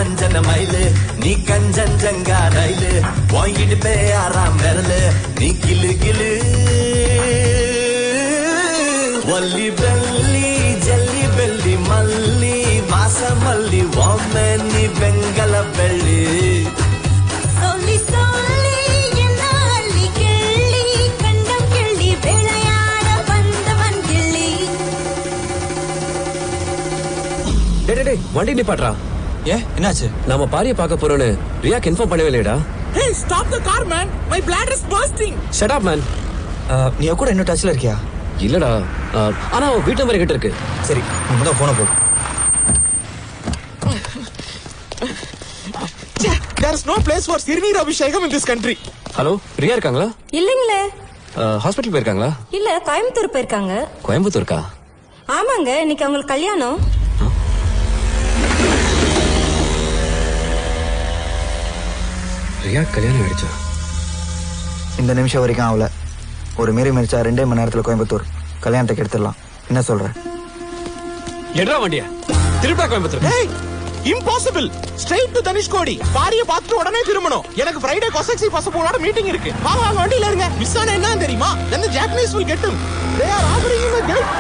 அஞ்சன மயிலு நீ கஞ்சஞ்சங்கா ரயிலு வாங்கிட்டு பேயாராம் விரலு நீ கிளு கிளு வள்ளி பெல்லி ஜல்லி பெல்லி மல்லி வாசமல்லி ஓமே நீ வெங்கல வெள்ளி சொல்லி சொல்லி என்ன அள்ளி கிள்ளி கண்டம் கிள்ளி விளையாட வந்தவன் கிள்ளி. வண்டி நிப்பாட்றா. ஏன் என்னாச்சு? நாம பாரிய பார்க்க போறோம்னு ரியாக்கு இன்ஃபார்ம் பண்ணவே இல்லையடா. Hey, stop the car, man! My bladder is bursting! Shut up, man. நீ கூட இன்னும் டச்ல இருக்கியா? இல்லடா, ஆனா வீட்டு நம்பர் கிட்ட இருக்கு. சரி, நீ முதல்ல போன போடு. There is no place for Sirnir Abhishekam in this country. Hello, Riya இருக்காங்களா? இல்லைங்களே. ஹாஸ்பிட்டல் போயிருக்காங்களா? இல்ல, கோயம்புத்தூர் போயிருக்காங்க. கோயம்புத்தூர்க்கா? ஆமாங்க, இன்னைக்கு அவங்களுக்கு கல்யாணம். ரியா கல்யாணம் ஆயிடுச்சா? இந்த நிமிஷம் வரைக்கும் ஆகல. ஒரு மீறி மறிச்சா 2 மணி நேரத்துல கோயம்புத்தூர் கல்யாணத்துக்கு எடுத்துடலாம். என்ன சொல்ற? எட்ரா வண்டிய திருப்பா Coimbatore. Hey, impossible! Straight to Dhanishkodi. பாரிய பார்த்துட்டு உடனே திரும்பணும். எனக்கு ஃப்ரைடே கொசக்சி பசங்களோட மீட்டிங் இருக்கு. வாங்க வண்டியில இருங்க. மிஸ் ஆன என்ன தெரியுமா? Then the Japanese will get him. They are offering him a gate.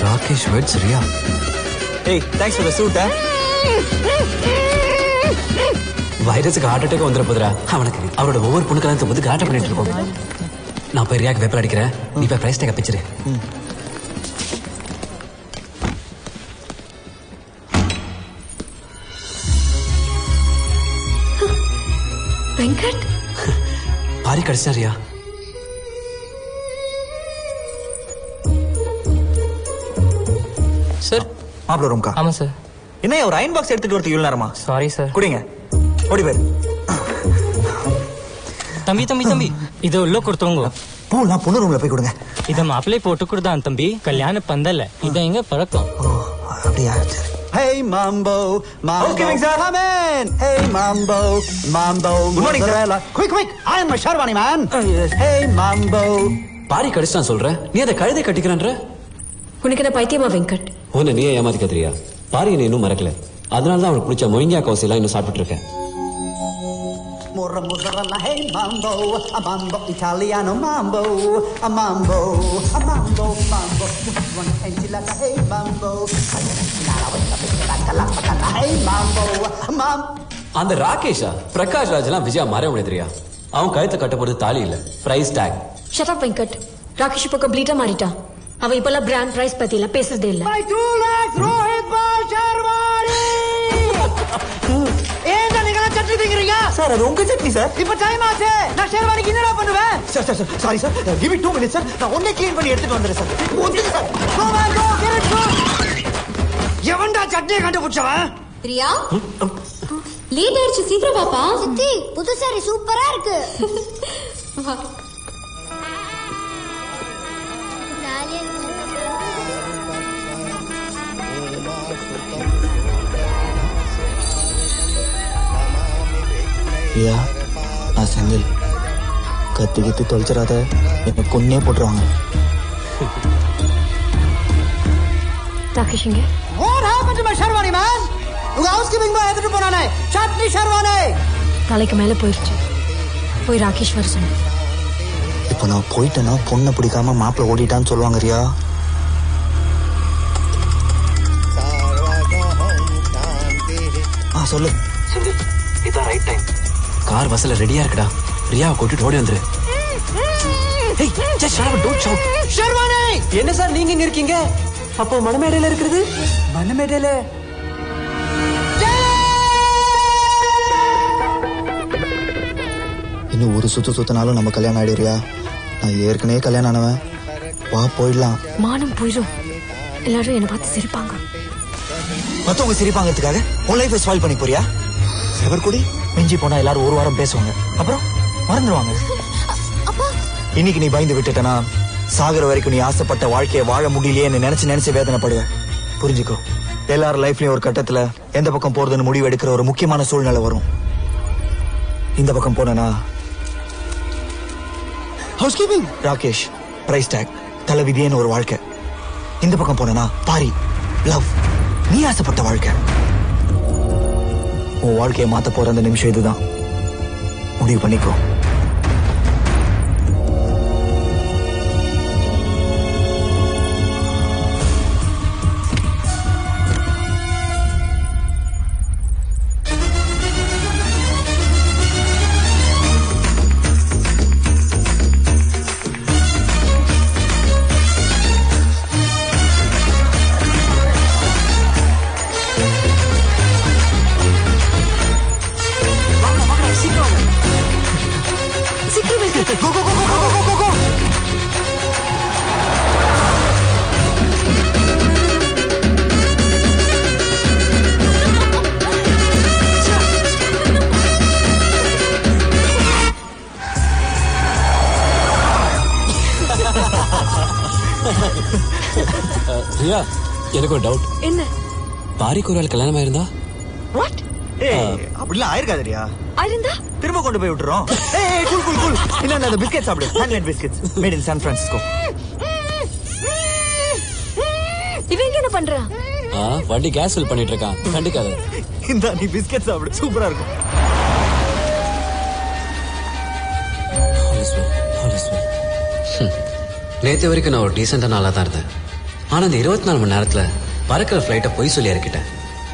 Rakesh weds Riya. ஏய், தேங்க்ஸ் ஃபார் தி சூட். வைரஸுக்கு ஹார்ட் அட்டாக் வந்துட போதுரா அவனுக்கு. அவரோட ஒவ்வொரு பொண்ணு கல்யாணத்தை வந்து காட்ட பண்ணிட்டு இருக்கோம். நான் போய் ரியாக்கு வேப்பல் அடிக்கிறேன். நீ போய் பிரைஸ் டேக் பிச்சிரு. வெங்கட் பாரி கடிச்சா ரியா. சார் மாப்ள ரூம்கா? ஆமா சார். என்ன ஒரு அயன் பாக்ஸ் எடுத்துட்டு வரது இவ்வளவு நேரமா? Sorry sir. குடிங்க, ஓடி போயிரு. தம்பி தம்பி தம்பி இது உள்ள கொடுத்தவங்க. பூலாம் பொண்ணு ரூம்ல போய் கொடுங்க. இத மாப்பிள்ளை போட்டு கொடுத்தான் தம்பி. கல்யாண பந்தல்ல இத எங்க பழக்கம். அப்படியா? Hey Mambo, Mambo, Okay, sir. come in. Hey Mambo, Mambo. Good morning, sir. Quick, I am a Sharwani man. Yes. Hey Mambo. Pari கடிச்சான் சொல்ற, நீ அதை கழுதை கட்டிக்கிறான்ற. உனக்கு என்ன பைத்தியமா வெங்கட்? உன்னை நீயே ஏமாத்திக்க ரியா. பாரி நீ இன்னும் மறக்கல. அதனாலதான் அவனுக்கு பிடிச்ச மொயிங்கா கோசி எல்லாம் இன்னும் சாப்பிட்டு இருக்கேன். Morra, hey Mambo, a Mambo Italiano Mambo, a Mambo, a Mambo, Mambo. One enchilada, hey Mambo. Hey Mambo, Mambo. அந்த ராகேஷா பிரகாஷ் ராஜ் எல்லாம் விஜயா மாற முடியாது ரியா. அவன் கழுத்தை கட்ட போறது தாலி இல்ல, price tag. Shut up Venkat. Rakesh இப்போ கம்ப்ளீட்டா மாறிட்டான். அவன் இப்பெல்லாம் பிராண்ட் பிரைஸ் பத்தி எல்லாம் பேசுறதே இல்ல. My 2 lakhs Rohit Sharwani. ஏங்க நீங்க சட்னி திங்கறீங்க? சார் அது உங்க சட்னி சார். இப்ப டைம் ஆச்சு. நான் ஷெர்வானிக்கு என்னடா பண்ணுவேன்? Sir sorry sir. Give me 2 minutes sir. நான் உடனே க்ளீன் பண்ணி எடுத்துட்டு வந்துறேன் சார். ஒண்ணுங்க sir. Go man, go, get it, go. எவன்டா சட்னியை கண்டுபிடிச்சவன்? பிரியா லேட் ஆயிடுச்சு, சீக்கிரம் பாப்பா. சித்தி புது சாரி சூப்பரா இருக்கு. ரியா, நான் செந்தில். கத்தி தொலைச்சிடாத, என்ன கொன்னே போட்டுருவாங்க. ராகேஷ் இங்க. What happened to my Sharwani man? உங்க ஹவுஸ்கீப்பிங் பாய் எடுத்துட்டு போனானே சட்னி ஷெர்வானி. தலைக்கு மேல போயிடுச்சு. போய் ராகேஷ் வர சொன்ன. இப்போ நான் போயிட்டேன்னா பொண்ணை பிடிக்காம மாப்பிள்ள ஓடிட்டான்னு சொல்லுவாங்க ரியா. சொல்லு. இதான் ரைட் டைம். கார் வசல ரெடியா இருக்குடா. ரியாவை கூட்டிட்டு ஓடி வந்துரு. ஏய், just shut up, don't shout. Sherwani! என்ன சார் நீங்க இங்க இருக்கீங்க? அப்போ மணமேடையில இருக்குது? மணமேடையில இன்னும் ஒரு சுத்தினாலும் நம்ம கல்யாணம் ஆயிடுறியா? நான் ஏற்கனவே கல்யாணம் ஆனவன். வா போயிடலாம். மானம் போயிடும். எல்லாரும் என்ன பார்த்து சிரிப்பாங்க. மத்தவங்க சிரிப்பாங்கிறதுக்காக உன் லைஃபை ஸ்பாயில் பண்ணி போறியா? செவர்குடி மிஞ்சி போனா எல்லாரும் ஒரு வாரம் பேசுவாங்க, அப்புறம் மறந்துடுவாங்க. இன்னைக்கு நீ பயந்து விட்டுட்டனா சாகர வரைக்கும் நீ ஆசைப்பட்ட வாழ்க்கையை வாழ முடியலையே நினைச்சு வேதனைப்படுவேன். புரிஞ்சுக்கோ, எல்லாரும் லைஃப்லயும் ஒரு கட்டத்துல எந்த பக்கம் போறதுன்னு முடிவு எடுக்கிற ஒரு முக்கியமான சூழ்நிலை வரும். இந்த பக்கம் போனா housekeeping, Rakesh, price tag, தலைவிதியேன்னு ஒரு வாழ்க்கை. இந்த பக்கம் போனா பாரி, லவ், நீ ஆசைப்பட்ட வாழ்க்கை. உன் வாழ்க்கையை மாத்த போற அந்த நிமிஷம் இதுதான். முடிவு பண்ணிக்கோ. ரியா, எனக்கு ஒரு டவுட். என்ன? பாரிக்கு ஒரு ஆள் கல்யாணம் ஆயிருந்தா? வாட்? அப்படிலாம் ஆயிருக்காதுரியா. ஆயிருந்தா திரும்ப கொண்டு போய் விட்டுறோம். Cool cool cool. இல்ல அந்த பிஸ்கெட் சாப்பிடு. Handmade biscuits made in San Francisco. இவங்க என்ன பண்றா? வண்டி கேஸ் ஃபில் பண்ணிட்டு இருக்கான், கண்டிக்காத. இந்த நீ பிஸ்கெட் சாப்பிடு, சூப்பரா இருக்கும். நேற்று வரைக்கும் நான் ஒரு டீசெண்டான ஆளா தான் இருந்தேன். ஆனா இந்த 24 மணி நேரத்துல பறக்கிற ஃபிளைட்டை பொய் சொல்லி இறக்கிட்டேன்.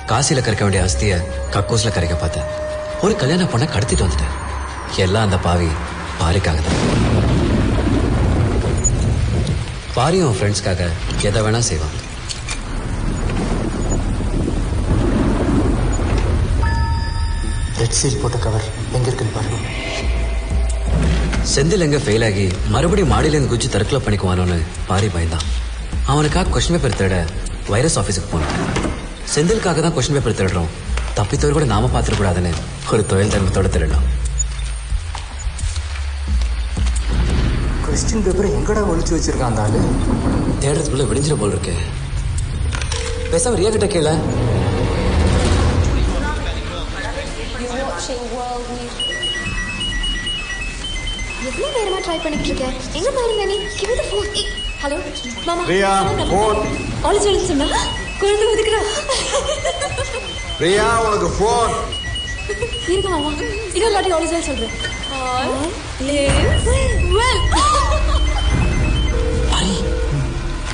காசில கரைக்க வேண்டிய அஸ்திய கக்கூஸ்ல கரைக்க பார்த்தேன். ஒரு கல்யாணம் பண்ண கடத்திட்டு வந்துட்டேன். எல்லாம் அந்த பாவி பாரிக்காக தான். பாரியும் ஃப்ரெண்ட்ஸ்க்காக எதை வேணா செய்வான். ரெட் சீல் போட்ட கவர் எங்க இருக்குன்னு பாருங்க. செந்தில் எங்க ஃபெயில் ஆகி மறுபடியும் மாடியிலேருந்து குச்சி தற்கொலை பண்ணிக்குவானோன்னு பாரி பயந்தான். அவனுக்காக கொஸ்டின் பேப்பர் தேட வைரஸ் ஆஃபீஸுக்கு போனான். செந்திலுக்காக தான் கொஸ்டின் பேப்பர் தேடுறோம், தப்பித்தவர் கூட நாம பார்த்துடக்கூடாதுன்னு ஒரு தொழில் தர்மத்தோட திருடலாம். கொஸ்டின் பேப்பரை எங்கடா ஒழிச்சு வச்சிருக்கான் அந்த ஆளு? தேடுறதுக்குள்ள விடிஞ்சிட போல் இருக்கு. பேசாம ரியா கிட்ட கேள. எவ்வளவு நேரமா ட்ரை பண்ணிட்டு இருக்கேன். எங்க பாருங்க நீ. Give the phone. ஹலோ மாமா. ரியா, போன். ஆல் சொல்லி சொன்னா குழந்தை ஒதுக்குறா. ரியா, உனக்கு போன். இருங்க மாமா, இன்னொரு வாட்டி ஆல் சொல்லி சொல்றேன். All is well. பாரி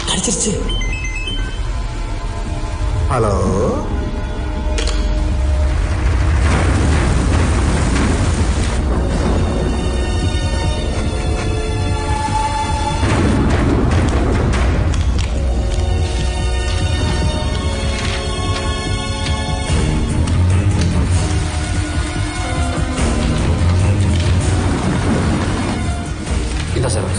கிடைச்சிருச்சு. ஹலோ, இந்த சார்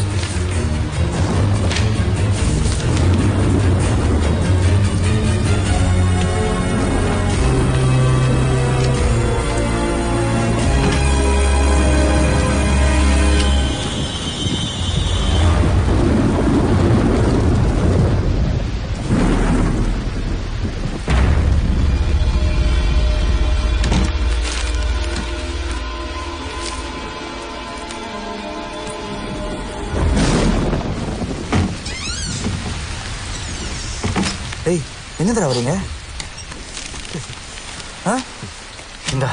டேய், என்னதுடா வரீங்க? இந்தா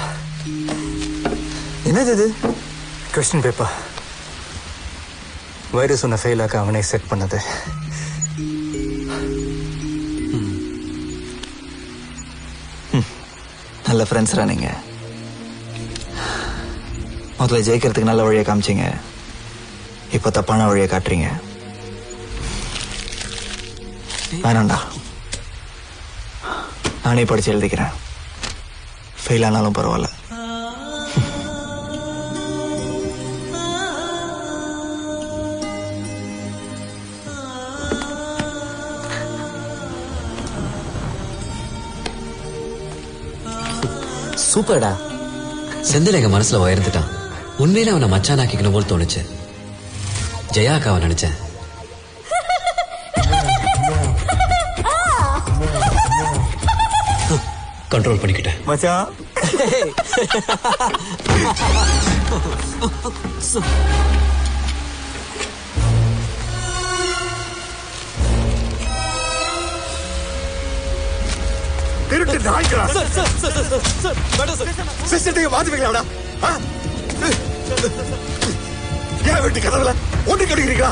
என்னது இது? Question paper. வைரஸ் ஒன்று ஃபெயில் ஆக்க அவனே செட் பண்ணது. நல்ல ஃப்ரெண்ட்ஸ்ரா நீங்க. முதல்ல ஜெயிக்கிறதுக்கு நல்ல வழியை காமிச்சிங்க, இப்போ தப்பான வழியை காட்டுறீங்க. வேணாண்டா, நானே படிச்சு எழுதிக்கிறேன். ஃபெயில் ஆனாலும் பரவாயில்ல. சூப்பர்டா. செந்தில் எங்க மனசுல உயர்ந்துட்டான். உண்மையில அவனை மச்சானாக்கிக்கணும் போல் தோணுச்சு. ஜெயாக்காவை நினைச்சேன். கண்ட்ரோல் பண்ணிக்கிட்டேன். மச்சான் திருட்டு நாய்களா? சிசிடிவி மாத்துவீங்களாடா? ஏன் வீட்டு கதவுல ஒன்று கடிக்கிறீங்களா?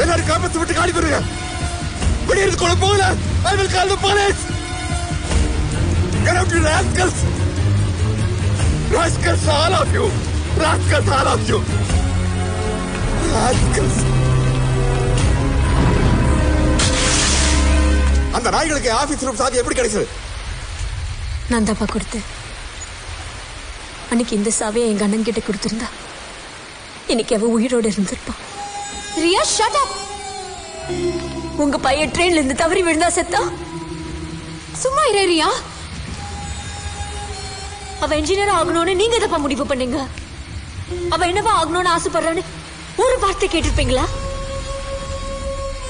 எல்லாரும் காப்பத்து விட்டு காடி போடுங்க. வெளியிருந்து கொள்ள போகல. I will call the police. Get out, you rascals. Rascals, all of you. Rascals, all of you. Rascals. அந்த நாய்களுக்கு ஆபீஸ் ரூம் சாதி எப்படி கிடைச்சது? நான் தாப்பா கொடுத்தேன். அன்னைக்கு இந்த சாவியை எங்க அண்ணன் கிட்ட கொடுத்திருந்தா இன்னைக்கு அவ உயிரோட இருந்திருப்பான். Riya shut up. உங்க பையன் ட்ரெயின்ல இருந்து தவறி விழுந்தா செத்தா? சும்மா இரு ரியா. அவ இன்ஜினியர் ஆகணும்னு நீங்க தப்பா முடிவு பண்ணீங்க. அவ என்னவா ஆகணும்னு ஆசைப்படுறான்னு ஒரு வார்த்தை கேட்டிருப்பீங்களா?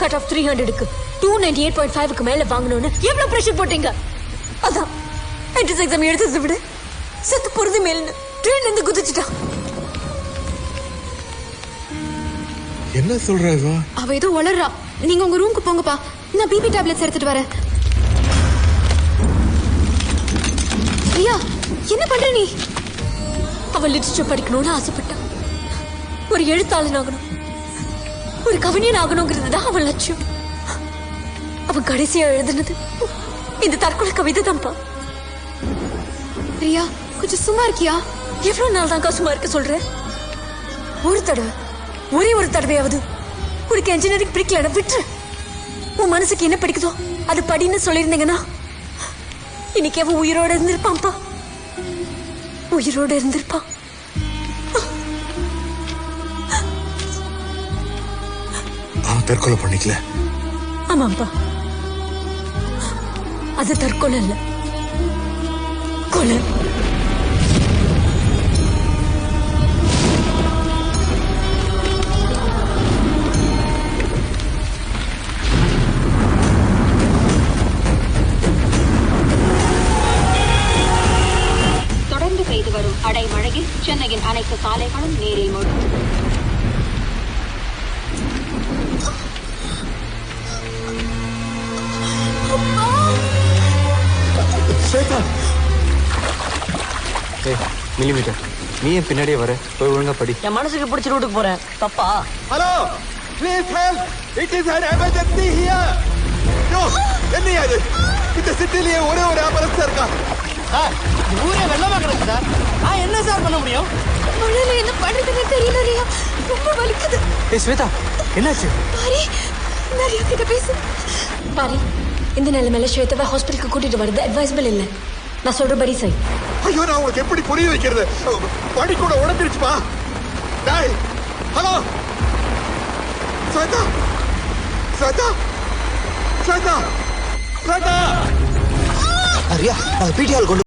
கட் ஆஃப் 300க்கு 298.5க்கு மேல வாங்கணும்னு எவ்வளவு பிரஷர் போட்டீங்க? அதான் என்ட்ரன்ஸ் எக்ஸாம் எடுத்ததை விட செத்து போறது மேல்னு ட்ரெயின்ல இருந்து குதிச்சுட்டா. என்ன சொல்ற? அவ ஏதோ வளர்றா. நீங்க உங்க ரூமுக்கு போங்கப்பா. நான் பிபி டேப்லெட்ஸ் எடுத்துட்டு வரேன். ரியா, என்ன பண்ற நீ? அவ லிட்டரேச்சர் படிக்கணும்னு ஆசைப்பட்டா. ஒரு எழுத்தாளன் ஆகணும், ஒரு கவிஞன் ஆகணுங்கிறது தான் அவன் லட்சியம். அவன் கடைசியா எழுதுனது இந்த தற்கொலை கவிதை தான்ப்பா. ரியா, கொஞ்சம் சும்மா இருக்கியா? எவ்வளவு நாள் தான் சும்மா இருக்க சொல்றேன்? ஒரு தடவை, ஒரே ஒரு தடவையாவது உனக்கு என்ஜினியரிங் பிடிக்கல விட்டு உன் மனசுக்கு என்ன பிடிக்குதோ அது படின்னு சொல்லியிருந்தீங்கன்னா இன்னைக்கு அவன் உயிரோட இருந்திருப்பான்ப்பா. உயிரோட இருந்திருப்பான். அவன் தற்கொலை பண்ணிக்கல. ஆமாப்பா, அது தற்கொலை இல்ல, கொலை. தொடர்ந்து பெய்து வரும் அடைமழையில் சென்னையின் அனைத்து சாலைகளும் நீரில் மூழ்கும். மில்லிமீட்டர், நீ என் பின்னாடியே வர. போய் ஒழுங்கா படி. என் மனசுக்கு பிடிச்ச ரூட்டுக்கு போறேன். தப்பா? Hello, please help. It is an emergency here. யோ, என்ன இது? இந்த சிட்டிலேயே ஒரே ஒரு ஆம்புலன்ஸ் இருக்கா? சார், ஊரே வெள்ளமா கிடக்கு சார். நான் என்ன சார் பண்ண முடியும்? மழையில என்ன பண்றதுன்னு தெரியல ரியா. ரொம்ப வலிக்குது. ஸ்வேதா, என்னாச்சு? பாரி, நான் ரியா கிட்ட பேசு. பாரி, இந்த நிலைமையில ஸ்வேதாவை ஹாஸ்பிட்டலுக்கு கூட்டிட்டு வரது அட்வைசபிள் இல்லை. நான் சொல்றபடி செய். ஐயோ, நான் உங்களுக்கு எப்படி புரிய வைக்கிறது? படி கூட உடஞ்சிருச்சுப்பா. டேய், ஹலோ, ஸ்வேதா, ஸ்வேதா, ஸ்வேதா, ஸ்வேதா. ரியா, நாங்க பிடிஆர் கொண்டு